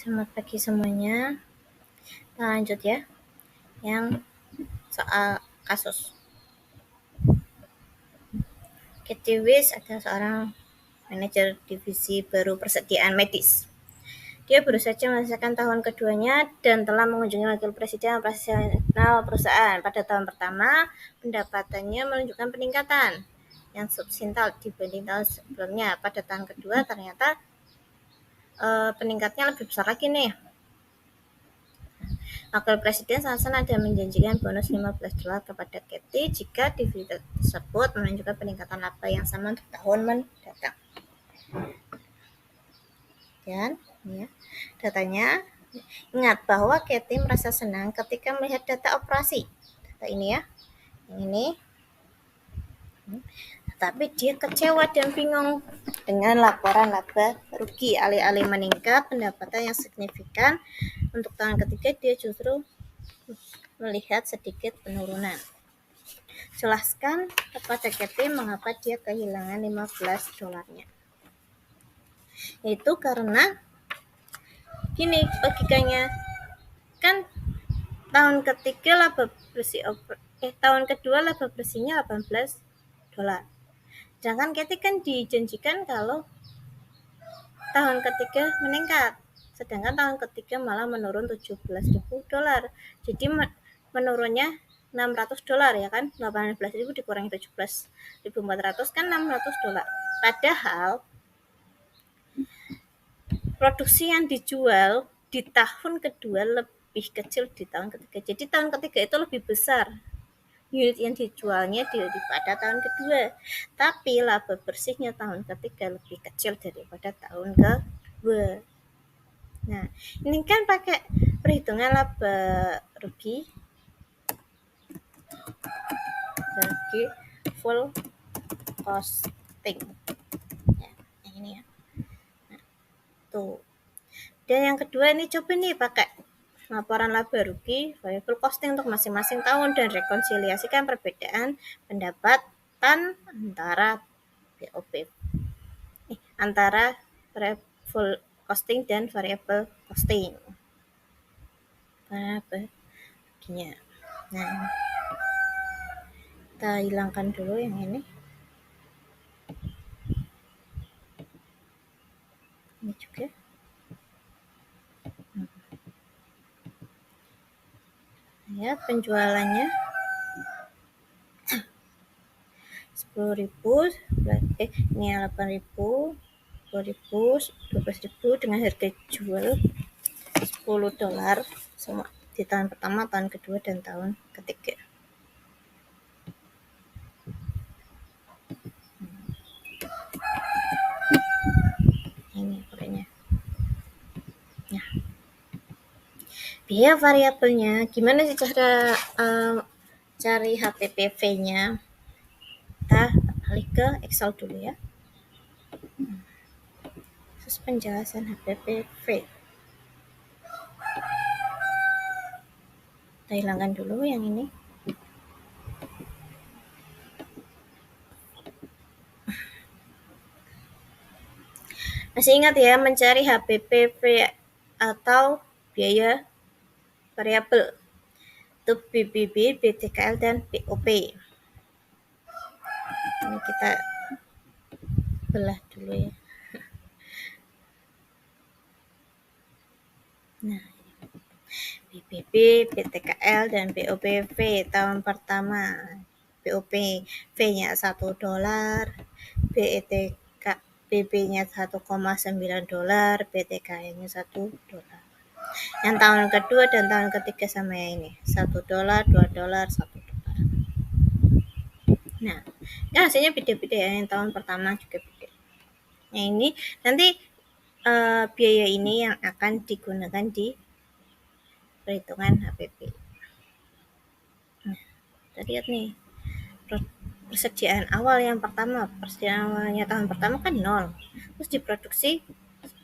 Selamat pagi semuanya. Kita lanjut ya, yang soal kasus. Katie Weiss adalah seorang manajer divisi baru persediaan medis. Dia baru saja menyelesaikan tahun keduanya dan telah mengunjungi wakil presiden operasional perusahaan. Pada tahun pertama, pendapatannya menunjukkan peningkatan yang substansial dibanding tahun sebelumnya. Pada tahun kedua, ternyata peningkatnya lebih besar lagi nih. Wakil Presiden Sansan ada menjanjikan bonus $15 kepada Katie jika divisi tersebut menunjukkan peningkatan laba yang sama untuk tahun mendatang. Dan ya, datanya, ingat bahwa Katie merasa senang ketika melihat data operasi. Data ini ya, yang ini. Tapi dia kecewa dan bingung dengan laporan laba rugi. Alih-alih meningkat pendapatan yang signifikan, untuk tahun ketiga dia justru melihat sedikit penurunan. Jelaskan kepada Katie mengapa dia kehilangan $15. Itu karena gini logikanya, kan tahun ketiga tahun kedua laba bersihnya $18. Sedangkan Katie kan dijanjikan kalau tahun ketiga meningkat, sedangkan tahun ketiga malah menurun $17.000. Jadi menurunnya $600 ya kan, 18.000 dikurangi 17.400 kan $600. Padahal produksi yang dijual di tahun kedua lebih kecil di tahun ketiga. Jadi tahun ketiga itu lebih besar unit yang dijualnya daripada tahun kedua. Tapi laba bersihnya tahun ketiga lebih kecil daripada tahun kedua. Nah, ini kan pakai perhitungan laba rugi full costing. Ya, yang ini ya. Nah, tuh. Dan yang kedua ini coba nih pakai laporan laba rugi variable costing untuk masing-masing tahun dan rekonsiliasikan perbedaan pendapatan antara variable costing dan variable costing. Baginya. Nah, kita hilangkan dulu yang ini. Ini juga. Ya, penjualannya 10.000, ini 8.000, 10.000, 12.000 dengan harga jual $10 semua di tahun pertama, tahun kedua, dan tahun ketiga. Ini pokoknya. Nah, biaya variabelnya gimana sih cara cari HPPV-nya? Kita balik ke Excel dulu ya. Terus penjelasan HPPV. Kita hilangkan dulu yang ini. Masih ingat ya, mencari HPPV atau biaya variabel untuk BBB, BTKL, dan BOP. Ini kita belah dulu ya. Nah, BBB, BTKL, dan BOPV tahun pertama. BOPV-nya $1, BB-nya $1,9, BTKL-nya $1. Yang tahun kedua dan tahun ketiga sama ya ini, $1, $2, $1. Nah, hasilnya beda-beda ya. Yang tahun pertama juga beda. Nah, ini nanti biaya ini yang akan digunakan di perhitungan HPP. Nah, kita lihat nih, persediaan awal yang pertama, persediaan awalnya tahun pertama kan 0, terus diproduksi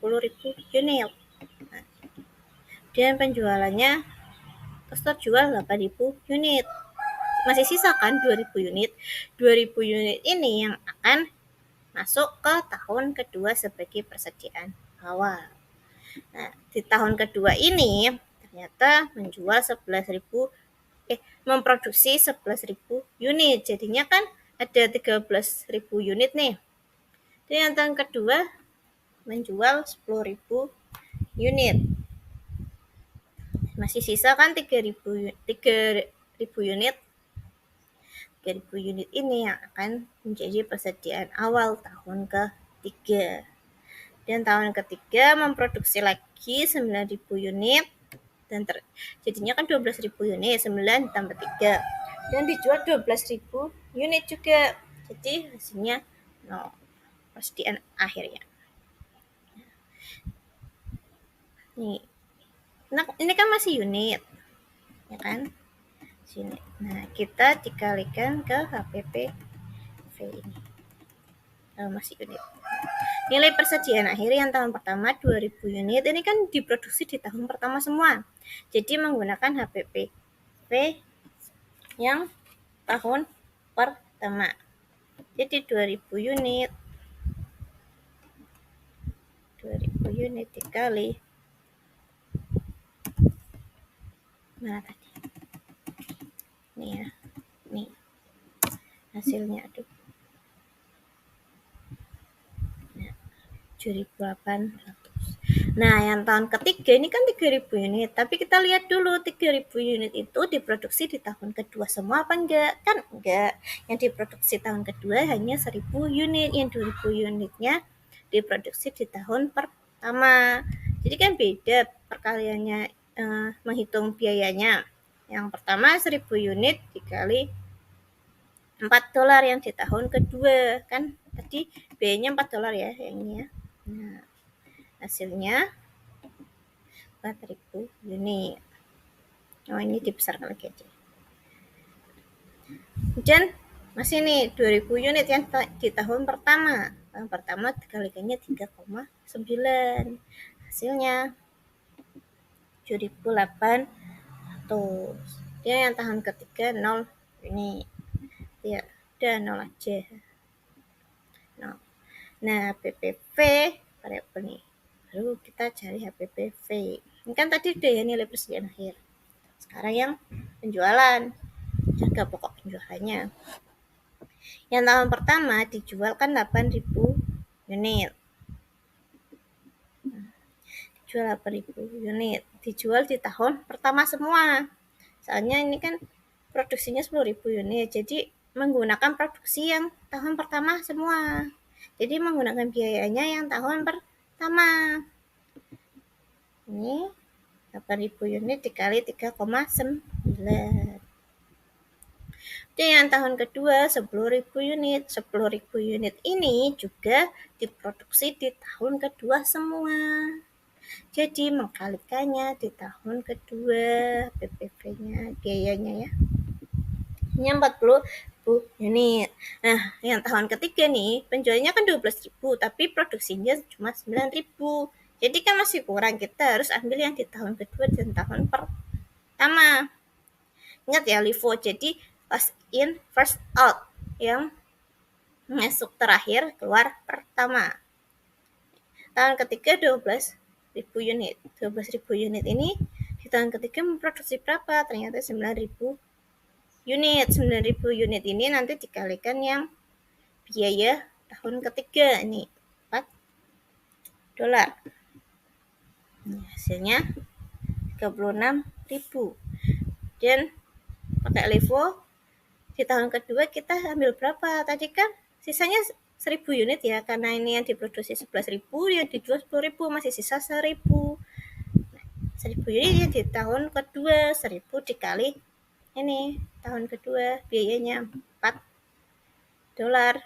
10.000 unit. Nah, dan penjualannya terus terjual 8.000 unit. Masih sisa kan 2.000 unit. 2.000 unit ini yang akan masuk ke tahun kedua sebagai persediaan awal. Nah, di tahun kedua ini ternyata menjual 11.000 memproduksi 11.000 unit. Jadinya kan ada 13.000 unit nih. Jadi yang tahun kedua menjual 10.000 unit. Masih sisa kan 3.000 unit. 3.000 unit ini yang akan menjadi persediaan awal tahun ketiga. Dan tahun ketiga memproduksi lagi 9.000 unit dan jadinya kan 12.000 unit, 9 tambah 3 dan dijual 12.000 unit juga. Jadi hasilnya 0 persediaan akhirnya. Nih, nah ini kan masih unit, ya kan? Sini. Nah, kita dikalikan ke HPP V ini. Masih unit. Nilai persediaan akhir yang tahun pertama 2.000 unit ini kan diproduksi di tahun pertama semua. Jadi menggunakan HPP V yang tahun pertama. Jadi 2.000 unit. 2.000 unit dikali mana tadi? Nih ya. Nih. Hasilnya aduh. 7.800. Nah, yang tahun ketiga ini kan 3.000 unit. Tapi kita lihat dulu 3.000 unit itu diproduksi di tahun kedua semua apa enggak? Kan enggak. Yang diproduksi tahun kedua hanya 1.000 unit. Yang 2.000 unitnya diproduksi di tahun pertama. Jadi kan beda perkaliannya menghitung biayanya. Yang pertama 1.000 unit dikali $4 yang di tahun kedua. Kan tadi biayanya $4 ya yang ini ya. Nah, hasilnya 4.000 unit. Oh, ini dibesarkan lagi aja. Dan masih nih 2.000 unit yang di tahun pertama. Tahun pertama dikalikannya 3,9. Hasilnya 7.800. Dia yang tahun ketiga 0 ini. Ya, udah 0 aja. 0. Nah, PPV variabel nih. Lalu kita cari HPPV. Ini kan tadi udah ya nilai persediaan akhir. Sekarang yang penjualan, harga pokok penjualannya. Yang tahun pertama dijual kan 8.000 unit. Dijual 8.000 unit. Dijual di tahun pertama semua. Soalnya ini kan produksinya 10.000 unit. Jadi menggunakan produksi yang tahun pertama semua. Jadi menggunakan biayanya yang tahun pertama. Ini 8.000 unit dikali 3,9. Dan yang tahun kedua 10.000 unit. 10.000 unit ini juga diproduksi di tahun kedua semua. Jadi mengkalikannya di tahun kedua PPV-nya, biayanya ya. Ini 40.000 unit. Nah, yang tahun ketiga nih penjualannya kan 12.000 tapi produksinya cuma 9.000. Jadi kan masih kurang, kita harus ambil yang di tahun kedua dan tahun pertama. Ingat ya LIFO, jadi last in first out, yang masuk terakhir keluar pertama. Tahun ketiga 12.000 unit. 12.000 unit ini di tahun ketiga memproduksi berapa? Ternyata 9.000 unit. 9.000 unit ini nanti dikalikan yang biaya tahun ketiga ini $4. Ini hasilnya 36.000. Dan pakai LIFO di tahun kedua kita ambil berapa? Tadi kan sisanya 1.000 unit ya, karena ini yang diproduksi 11.000, yang dijual 10.000, masih sisa 1.000. 1.000 unit ya di tahun kedua, 1.000 dikali ini tahun kedua biayanya $4,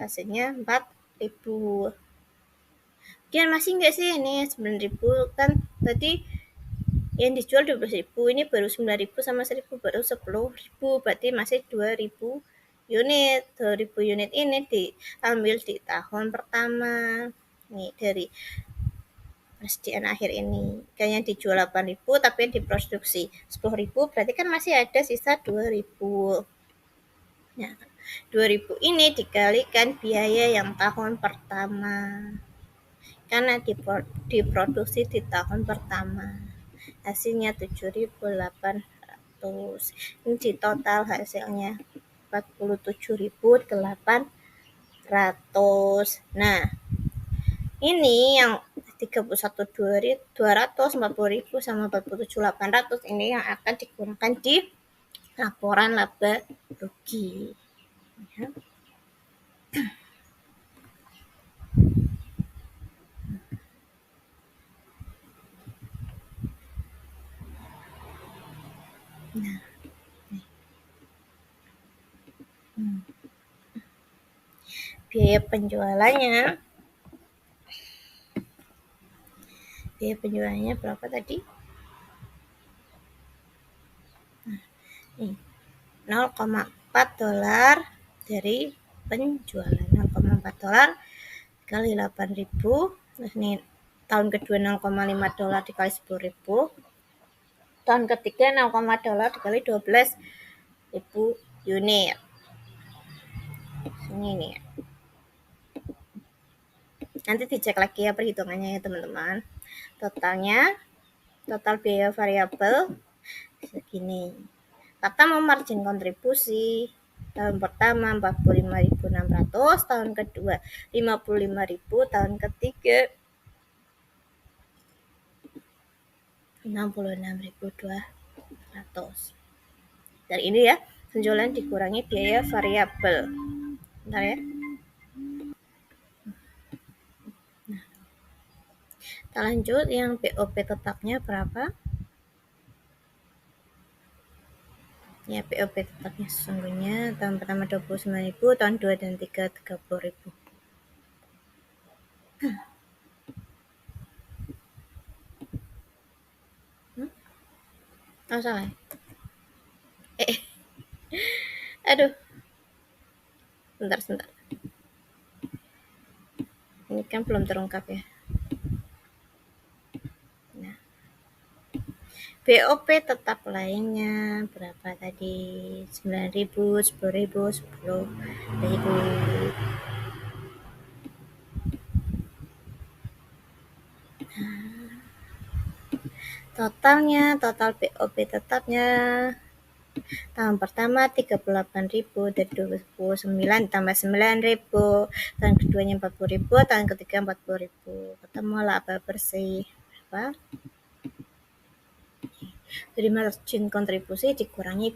hasilnya 4.000. Dan masih enggak sih ini 9.000 kan tadi yang dijual 12.000, ini baru 9.000 sama 1.000 baru 10.000, berarti masih 2.000 unit. 2.000 unit ini diambil di tahun pertama nih dari persediaan akhir ini. Kayaknya dijual 8.000 tapi yang diproduksi 10.000, berarti kan masih ada sisa 2.000. Nah, 2.000 ini dikalikan biaya yang tahun pertama. karena diproduksi di tahun pertama. Hasilnya 7.800. Ini di total hasilnya 47.800. Nah, ini yang 31.240.000 sama 47.800 ini yang akan digunakan di laporan laba rugi. Ya. Nah, biaya penjualannya berapa tadi? Nih, 0,4 dolar dari penjualan. 0,4 dolar kali 8.000. Terus nih tahun kedua 0,5 dolar dikali 10.000. Tahun ketiga 0, dolar dikali 12.000 unit. Ini nih. Nanti dicek lagi ya perhitungannya ya teman-teman. Total biaya variabel segini. Pertama margin kontribusi tahun pertama 45.600, tahun kedua 55.000, tahun ketiga 66.200. Dari ini ya, penjualan dikurangi biaya variabel. Bentar ya. Nah, kita lanjut yang BOP tetapnya berapa? Ya, BOP tetapnya sesungguhnya tahun pertama 29.000, tahun 2 dan 3 30.000. Oh, salah. Aduh. Sebentar. Ini kan belum terungkap ya. Nah, BOP tetap lainnya berapa tadi? 9.000, 10.000, 10.000. Total BOP tetapnya tahun pertama 38.000 dari 29 tambah 9.000, tahun keduanya 40.000, tahun ketiga 40.000. Ketemu laba bersih berapa? Dari margin kontribusi dikurangi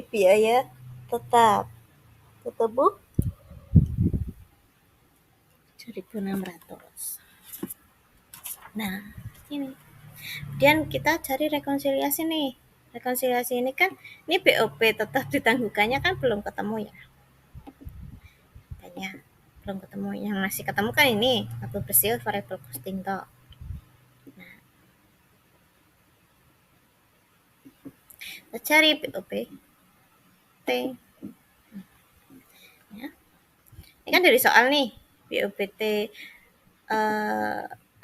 biaya tetap. Ketemu 7.600. Nah, ini. Kemudian kita cari rekonsiliasi nih. Rekonsiliasi ini kan, ini BOP tetap ditangguhkannya kan belum ketemu ya. Katanya belum ketemu. Yang masih ketemu kan ini, laba bersih variable costing toh. Nah, kita cari BOP T. Ya. Ini kan dari soal nih, BOPT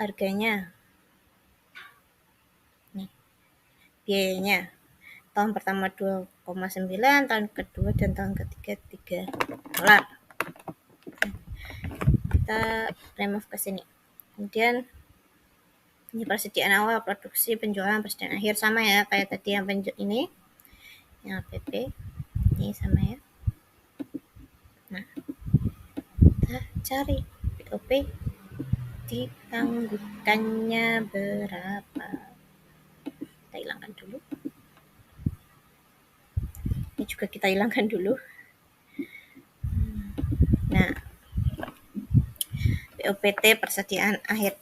harganya. Nih, biayanya. Tahun pertama 2,9, tahun kedua dan tahun ketiga 3 dolar. Kita remove ke sini. Kemudian ini persediaan awal, produksi, penjualan, persediaan akhir sama ya kayak tadi yang ini. Yang APP ini sama ya. Nah, kita cari BOP ditangguhkannya berapa. Kita hilangkan dulu. Ini juga kita hilangkan dulu. Nah, BOPT persediaan akhir.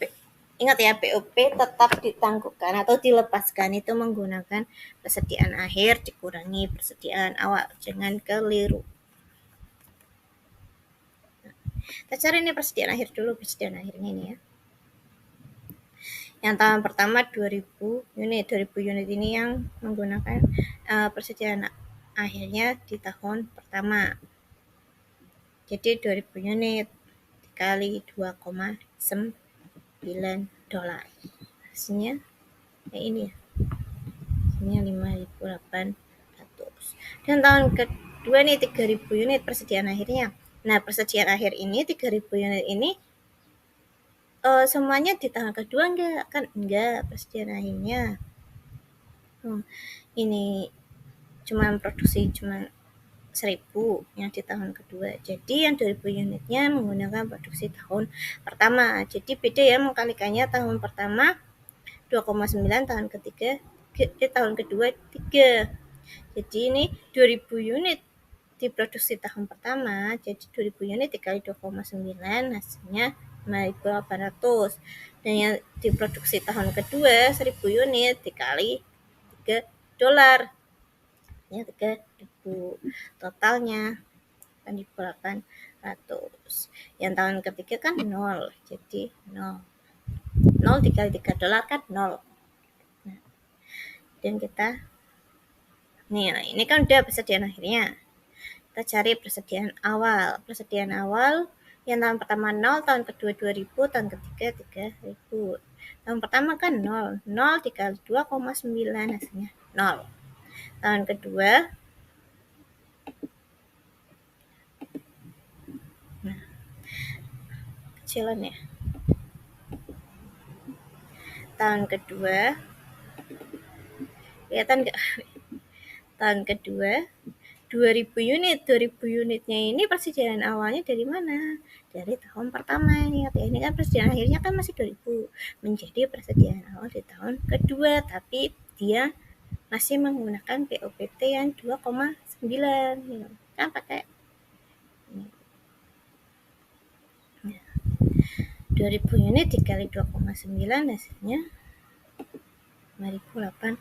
Ingat ya, BOP tetap ditangguhkan atau dilepaskan itu menggunakan persediaan akhir dikurangi persediaan awal. Jangan keliru. Kita cari ini persediaan akhir dulu, persediaan akhirnya ini ya. Yang tahun pertama 2000 unit ini yang menggunakan persediaan akhirnya di tahun pertama. Jadi 2000 unit dikali 2,9 dolar. Hasilnya kayak ini ya. Hasilnya 5.800. Dan tahun kedua nih 3.000 unit persediaan akhirnya. Nah, persediaan akhir ini 3.000 unit ini semuanya di tahun kedua enggak? Kan enggak, persediaan akhirnya. Ini cuma produksi cuma 1.000 yang di tahun kedua. Jadi yang 2.000 unitnya menggunakan produksi tahun pertama. Jadi beda ya mengkalikannya, tahun pertama 2,9, tahun ketiga tahun kedua 3. Jadi ini 2.000 unit diproduksi tahun pertama, jadi 2.000 unit dikali 2,9 hasilnya 5.800. Dan yang diproduksi tahun kedua 1.000 unit dikali $3, ya 3.000, totalnya 8.800. Yang tahun ketiga kan 0, jadi 0 dikali $3 kan 0. Nah, dan kita ini kan udah persediaan akhirnya. Kita cari persediaan awal. Persediaan awal yang tahun pertama 0, tahun kedua 2.000, tahun ketiga 3.000. Tahun pertama kan 0. 0 dikali 2,9 hasilnya 0. Tahun kedua kecilan ya. Tahun kedua kelihatan nggak? Tahun kedua 2.000 unit. 2.000 unitnya ini persediaan awalnya dari mana? Dari tahun pertama. Ingat ya, ini kan persediaan akhirnya kan masih 2.000. Menjadi persediaan awal di tahun kedua, tapi dia masih menggunakan POPT yang 2,9. Kan pakai 2.000 unit dikali 2,9 hasilnya 5.800.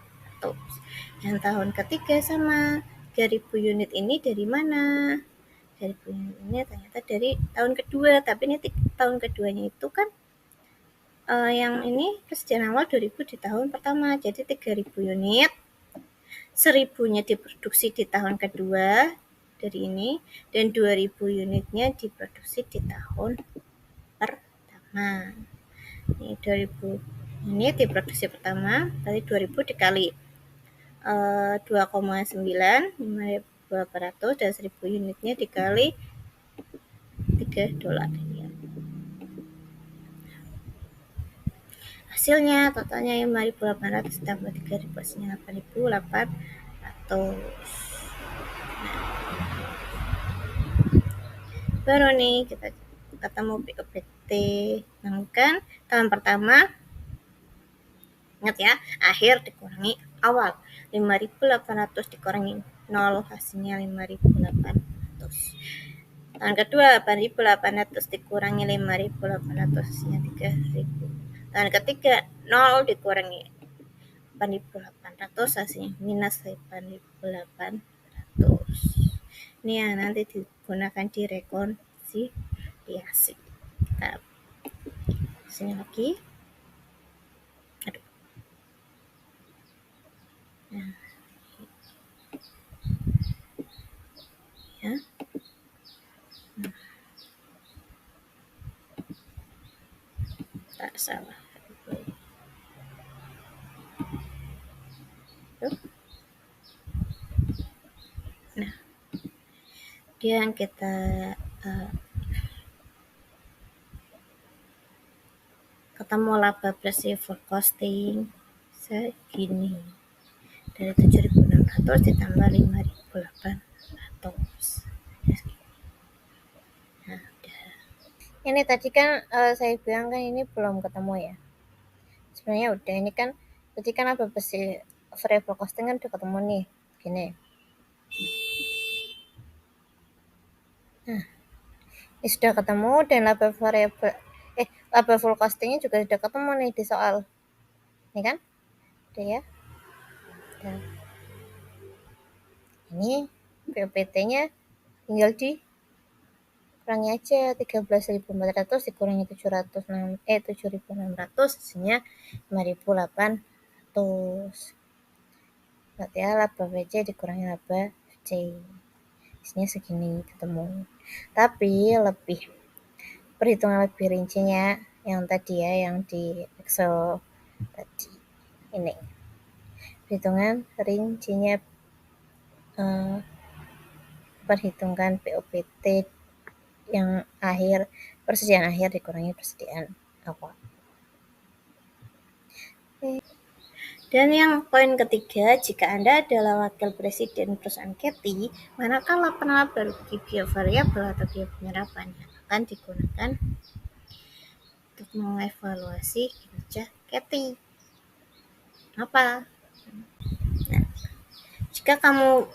Yang tahun ketiga sama 3.000 unit ini dari mana? 3.000 unit ini ternyata dari tahun kedua, tapi ini tahun keduanya itu kan yang ini persediaan awal 2.000 di tahun pertama, jadi 3.000 unit, 1.000-nya diproduksi di tahun kedua dari ini, dan 2.000 unitnya diproduksi di tahun pertama. Ini 2.000 unit diproduksi pertama, tadi 2.000 dikali 2,9, 5.800, dan 1.000 unitnya dikali $3. Hasilnya totalnya 5.800 tambah 3.000 hasilnya 8.800. Baru nih kita ketemu POPT. Nah, kan tahun pertama ingat ya, akhir dikurangi awal. 5.800 dikurangi 0 hasilnya 5.800. Tahun kedua 8.800 dikurangi 5.800 hasilnya 3.000. Tahun ketiga 0 dikurangi 8.800 hasilnya minus 8.800. Ini yang nanti digunakan di rekonsiliasi. Kita sini lagi. Aduh. Nah. Ya. Tak salah. Nah, dia yang kita ketemu laba bersih forecasting segini, dari 7.600 ditambah 5.800. Nah, udah. Ini tadi kan saya bilang kan ini belum ketemu ya. Sebenarnya udah, ini kan tadi kan laba bersih variable costing kan udah ketemu nih, gini. Nah, ini sudah ketemu, dan laba full costingnya juga sudah ketemu nih di soal. Ini kan? Udah ya. Dan ini POPT-nya tinggal dikurangi aja, 13.400 dikurangi 7.600 hasilnya 5.800. Berarti ya laba BC dikurangi laba C, hasilnya segini ketemu. Tapi lebih perhitungan lebih rincinya yang tadi ya, yang di Excel tadi ini, perhitungan rincinya perhitungkan POPT yang akhir, persediaan akhir dikurangi persediaan Apa? Dan yang poin ketiga, jika Anda adalah wakil presiden perusahaan Cathay, manakah laba rugi biovariabel atau biaya penyerapan yang akan digunakan untuk mengevaluasi kinerja Cathay? Apa? Nah, jika kamu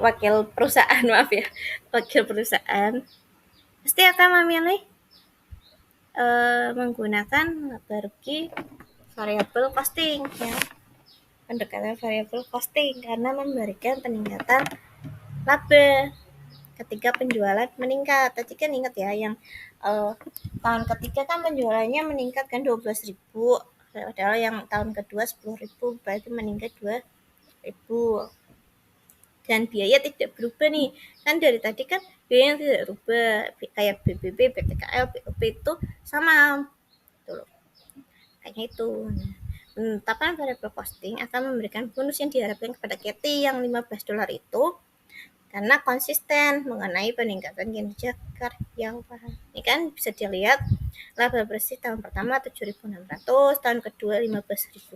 wakil perusahaan, maaf ya, wakil perusahaan, pasti akan memilih menggunakan laba rugi variable costing, ya, pendekatan variable costing, karena memberikan peningkatan laba ketika penjualan meningkat. Tadi kan ingat ya, yang tahun ketiga kan penjualannya meningkat kan 12.000, padahal yang tahun kedua 10.000, berarti meningkat 2.000. Dan biaya tidak berubah nih, kan dari tadi kan biaya yang tidak berubah, kayak BBB, BPKL, BOP itu sama tuh, kayaknya itu. Nah, penetapan variable costing akan memberikan bonus yang diharapkan kepada Cathay yang $15 itu karena konsisten mengenai peningkatan kinerja karyawan. Ini kan bisa dilihat laba bersih tahun pertama 7.600, tahun kedua $15.000,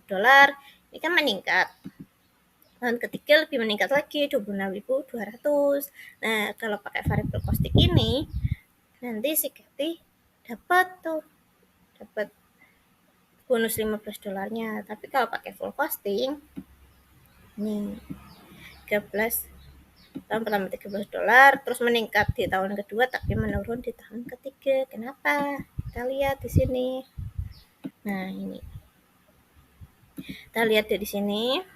ini kan meningkat. Tahun ketiga lebih meningkat lagi 26.200. Nah, kalau pakai variable costing ini nanti si Cathy dapat bonus $15-nya. Tapi kalau pakai full costing nih 13 tahun pertama $13, terus meningkat di tahun kedua tapi menurun di tahun ketiga. Kenapa? Kita lihat di sini. Nah, ini. Kita lihat dari sini.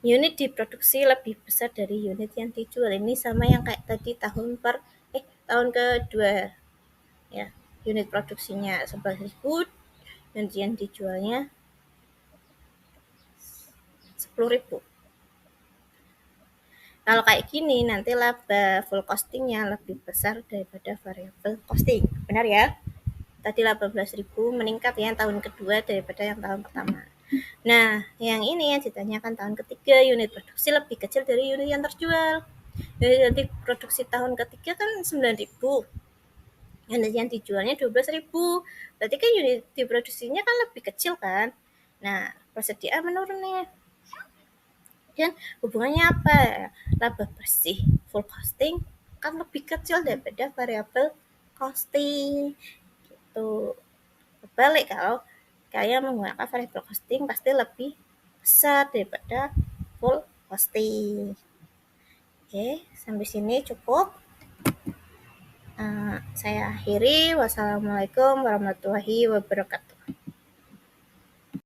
Unit diproduksi lebih besar dari unit yang dijual. Ini sama yang kayak tadi tahun kedua. Ya, unit produksinya 11.000, unit yang dijualnya 10.000. Kalau kayak gini nanti laba full costingnya lebih besar daripada variable costing. Benar ya? Tadi 18.000 meningkat ya tahun kedua daripada yang tahun pertama. Nah, yang ini yang ditanyakan tahun ketiga, unit produksi lebih kecil dari unit yang terjual. Jadi produksi tahun ketiga kan 9.000. Unit yang dijualnya 12.000. Berarti kan unit diproduksinya kan lebih kecil kan? Nah, persediaan menurun nih. Dan hubungannya apa? Laba bersih full costing kan lebih kecil daripada variable costing. Gitu. Balik, kalau kalian menggunakan variable costing pasti lebih besar daripada full costing. Oke, sampai sini cukup. Saya akhiri. Wassalamualaikum warahmatullahi wabarakatuh.